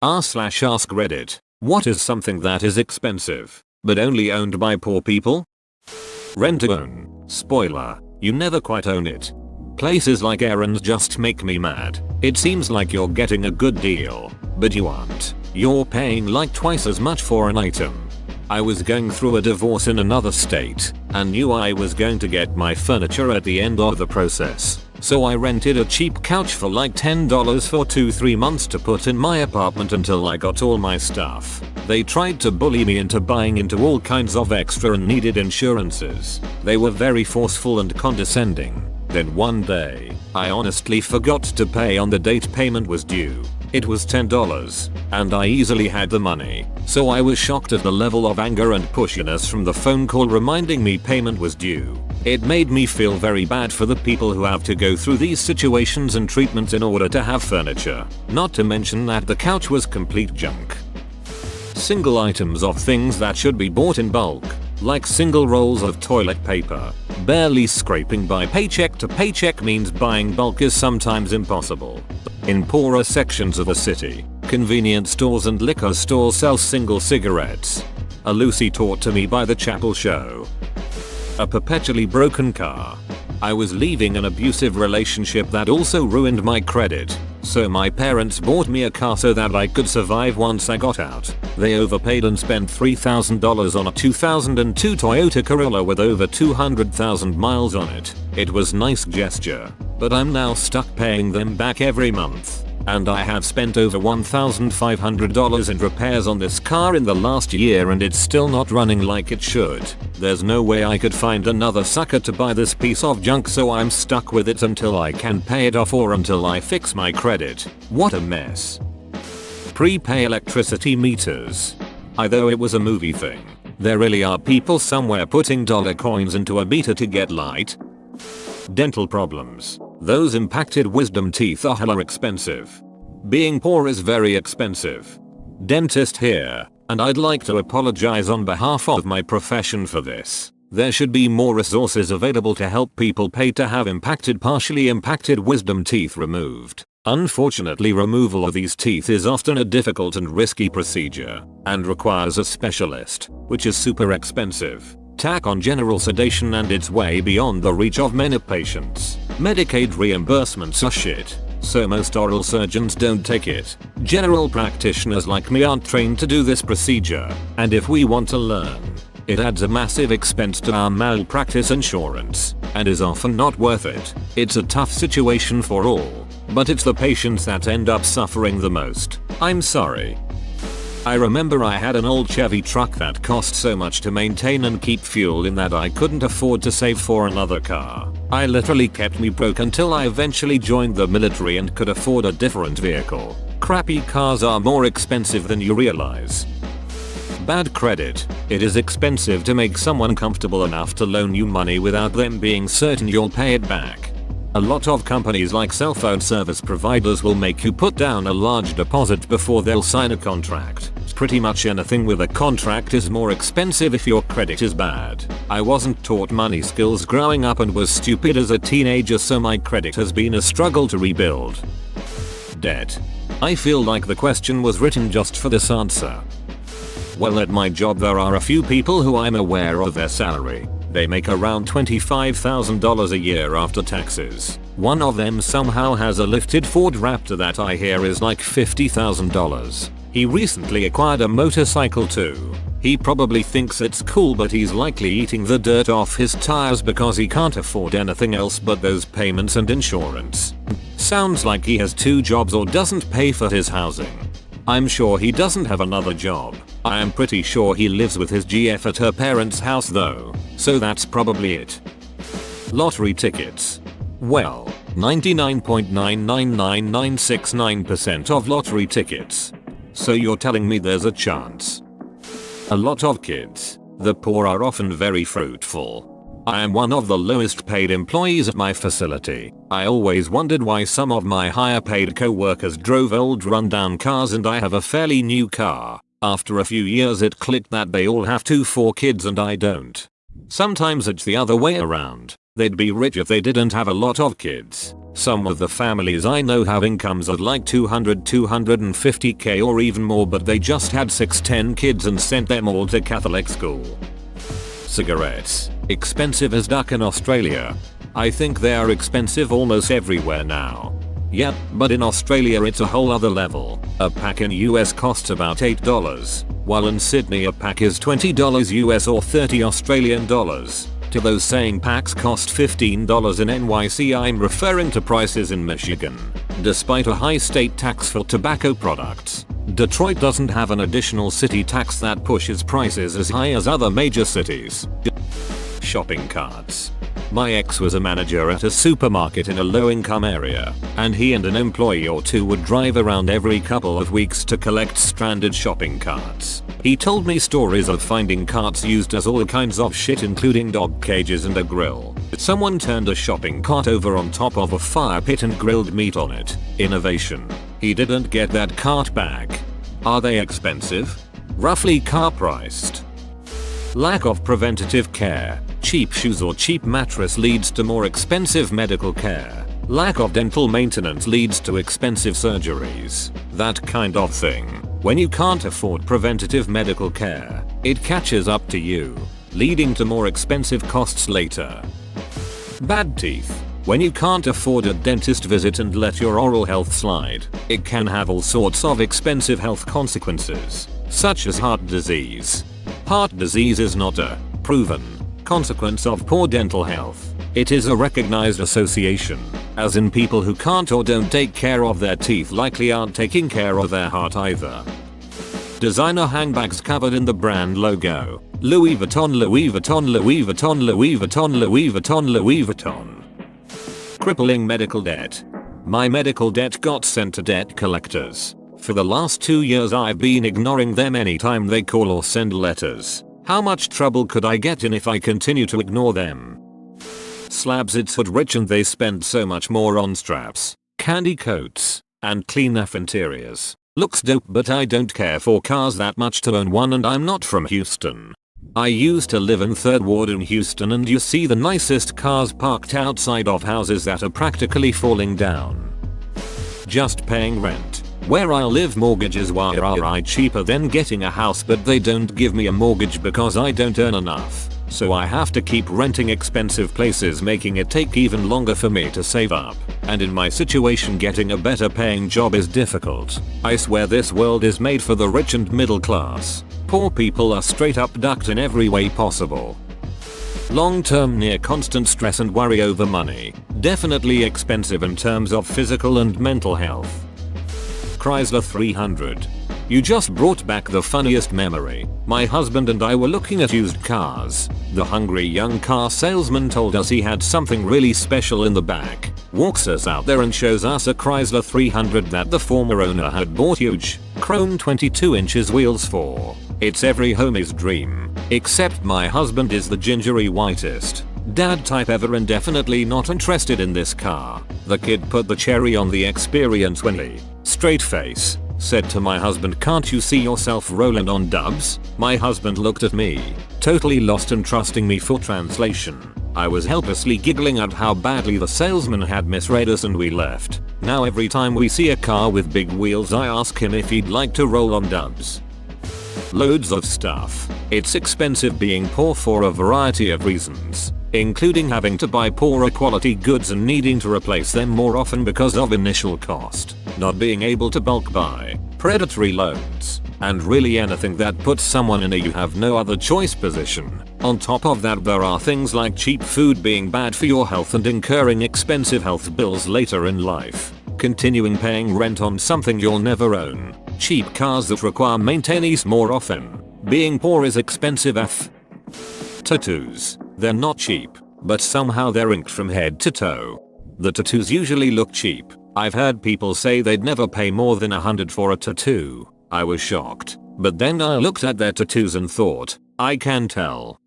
r/ask Reddit. What is something that is expensive, but only owned by poor people? Rent to own. Spoiler, you never quite own it. Places like errands just make me mad. It seems like you're getting a good deal, but you aren't. You're paying like twice as much for an item. I was going through a divorce in another state and knew I was going to get my furniture at the end of the process. So I rented a cheap couch for like $10 for 2-3 months to put in my apartment until I got all my stuff. They tried to bully me into buying into all kinds of extra and needed insurances. They were very forceful and condescending. Then one day, I honestly forgot to pay on the date payment was due. It was $10, and I easily had the money, so I was shocked at the level of anger and pushiness from the phone call reminding me payment was due. It made me feel very bad for the people who have to go through these situations and treatments in order to have furniture, not to mention that the couch was complete junk. Single items of things that should be bought in bulk, like single rolls of toilet paper. Barely scraping by paycheck to paycheck means buying bulk is sometimes impossible. In poorer sections of a city, convenience stores and liquor stores sell single cigarettes. A Lucy taught to me by the chapel show. A perpetually broken car. I was leaving an abusive relationship that also ruined my credit, so my parents bought me a car so that I could survive once I got out. They overpaid and spent $3,000 on a 2002 Toyota Corolla with over 200,000 miles on it. It was a nice gesture, but I'm now stuck paying them back every month. And I have spent over $1,500 in repairs on this car in the last year and it's still not running like it should. There's no way I could find another sucker to buy this piece of junk, so I'm stuck with it until I can pay it off or until I fix my credit. What a mess. Prepay electricity meters. Although it was a movie thing, there really are people somewhere putting dollar coins into a meter to get light. Dental problems. Those impacted wisdom teeth are hella expensive. Being poor is very expensive. Dentist here, and I'd like to apologize on behalf of my profession for this. There should be more resources available to help people pay to have partially impacted wisdom teeth removed. Unfortunately, removal of these teeth is often a difficult and risky procedure, and requires a specialist, which is super expensive. Tack on general sedation and it's way beyond the reach of many patients. Medicaid reimbursements are shit, so most oral surgeons don't take it. General practitioners like me aren't trained to do this procedure, and if we want to learn, it adds a massive expense to our malpractice insurance, and is often not worth it. It's a tough situation for all, but it's the patients that end up suffering the most. I'm sorry. I remember I had an old Chevy truck that cost so much to maintain and keep fuel in that I couldn't afford to save for another car. I literally kept me broke until I eventually joined the military and could afford a different vehicle. Crappy cars are more expensive than you realize. Bad credit. It is expensive to make someone comfortable enough to loan you money without them being certain you'll pay it back. A lot of companies like cell phone service providers will make you put down a large deposit before they'll sign a contract. Pretty much anything with a contract is more expensive if your credit is bad. I wasn't taught money skills growing up and was stupid as a teenager, so my credit has been a struggle to rebuild. Debt. I feel like the question was written just for this answer. Well, at my job there are a few people who I'm aware of their salary. They make around $25,000 a year after taxes. One of them somehow has a lifted Ford Raptor that I hear is like $50,000. He recently acquired a motorcycle too. He probably thinks it's cool, but he's likely eating the dirt off his tires because he can't afford anything else but those payments and insurance. Sounds like he has 2 jobs or doesn't pay for his housing. I'm sure he doesn't have another job. I am pretty sure he lives with his GF at her parents' house though, so that's probably it. Lottery tickets. Well, 99.999969% of lottery tickets. So you're telling me there's a chance? A lot of kids. The poor are often very fruitful. I am one of the lowest paid employees at my facility. I always wondered why some of my higher paid co-workers drove old rundown cars and I have a fairly new car. After a few years it clicked that they all have 4 kids and I don't. Sometimes it's the other way around. They'd be rich if they didn't have a lot of kids. Some of the families I know have incomes of like 250k or even more, but they just had 6-10 kids and sent them all to Catholic school. Cigarettes. Expensive as duck in Australia. I think they are expensive almost everywhere now. Yep, but in Australia it's a whole other level. A pack in US costs about $8, while in Sydney a pack is $20 US or 30 Australian dollars. To those saying packs cost $15 in NYC, I'm referring to prices in Michigan. Despite a high state tax for tobacco products, Detroit doesn't have an additional city tax that pushes prices as high as other major cities. Shopping carts. My ex was a manager at a supermarket in a low-income area, and he and an employee or two would drive around every couple of weeks to collect stranded shopping carts. He told me stories of finding carts used as all kinds of shit, including dog cages and a grill. Someone turned a shopping cart over on top of a fire pit and grilled meat on it. Innovation. He didn't get that cart back. Are they expensive? Roughly car priced. Lack of preventative care. Cheap shoes or cheap mattress leads to more expensive medical care. Lack of dental maintenance leads to expensive surgeries. That kind of thing. When you can't afford preventative medical care, it catches up to you, leading to more expensive costs later. Bad teeth. When you can't afford a dentist visit and let your oral health slide, it can have all sorts of expensive health consequences, such as heart disease. Heart disease is not a proven consequence of poor dental health. It is a recognized association, as in people who can't or don't take care of their teeth likely aren't taking care of their heart either. Designer handbags covered in the brand logo. Louis Vuitton, Louis Vuitton, Louis Vuitton, Louis Vuitton, Louis Vuitton, Louis Vuitton. Crippling medical debt. My medical debt got sent to debt collectors. For the last 2 years I've been ignoring them anytime they call or send letters. How much trouble could I get in if I continue to ignore them? Slabs. It's hood rich and they spend so much more on straps, candy coats, and clean F interiors. Looks dope, but I don't care for cars that much to own one, and I'm not from Houston. I used to live in 3rd Ward in Houston, and you see the nicest cars parked outside of houses that are practically falling down. Just paying rent. Where I live, mortgages are cheaper than getting a house, but they don't give me a mortgage because I don't earn enough. So I have to keep renting expensive places, making it take even longer for me to save up. And in my situation, getting a better paying job is difficult. I swear this world is made for the rich and middle class. Poor people are straight up ducked in every way possible. Long-term near constant stress and worry over money. Definitely expensive in terms of physical and mental health. Chrysler 300. You just brought back the funniest memory. My husband and I were looking at used cars. The hungry young car salesman told us he had something really special in the back. Walks us out there and shows us a Chrysler 300 that the former owner had bought huge, chrome 22 inches wheels for. It's every homie's dream. Except my husband is the gingery whitest dad type ever and definitely not interested in this car. The kid put the cherry on the experience when he, straight face, said to my husband, "Can't you see yourself rolling on dubs?" My husband looked at me, totally lost and trusting me for translation. I was helplessly giggling at how badly the salesman had misread us, and we left. Now every time we see a car with big wheels I ask him if he'd like to roll on dubs. Loads of stuff. It's expensive being poor for a variety of reasons, including having to buy poorer quality goods and needing to replace them more often because of initial cost, not being able to bulk buy, predatory loans, and really anything that puts someone in a you have no other choice position. On top of that, there are things like cheap food being bad for your health and incurring expensive health bills later in life, continuing paying rent on something you'll never own, cheap cars that require maintenance more often. Being poor is expensive AF. Tattoos. They're not cheap, but somehow they're inked from head to toe. The tattoos usually look cheap. I've heard people say they'd never pay more than $100 for a tattoo. I was shocked, but then I looked at their tattoos and thought, I can tell.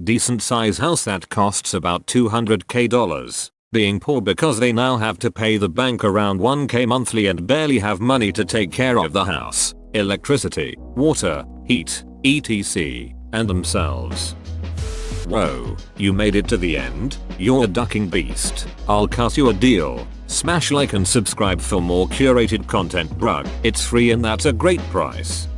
Decent size house that costs about $200k. Being poor because they now have to pay the bank around $1k monthly and barely have money to take care of the house, electricity, water, heat, etc., and themselves. Whoa, you made it to the end? You're a ducking beast. I'll cuss you a deal. Smash like and subscribe for more curated content, bruh. It's free and that's a great price.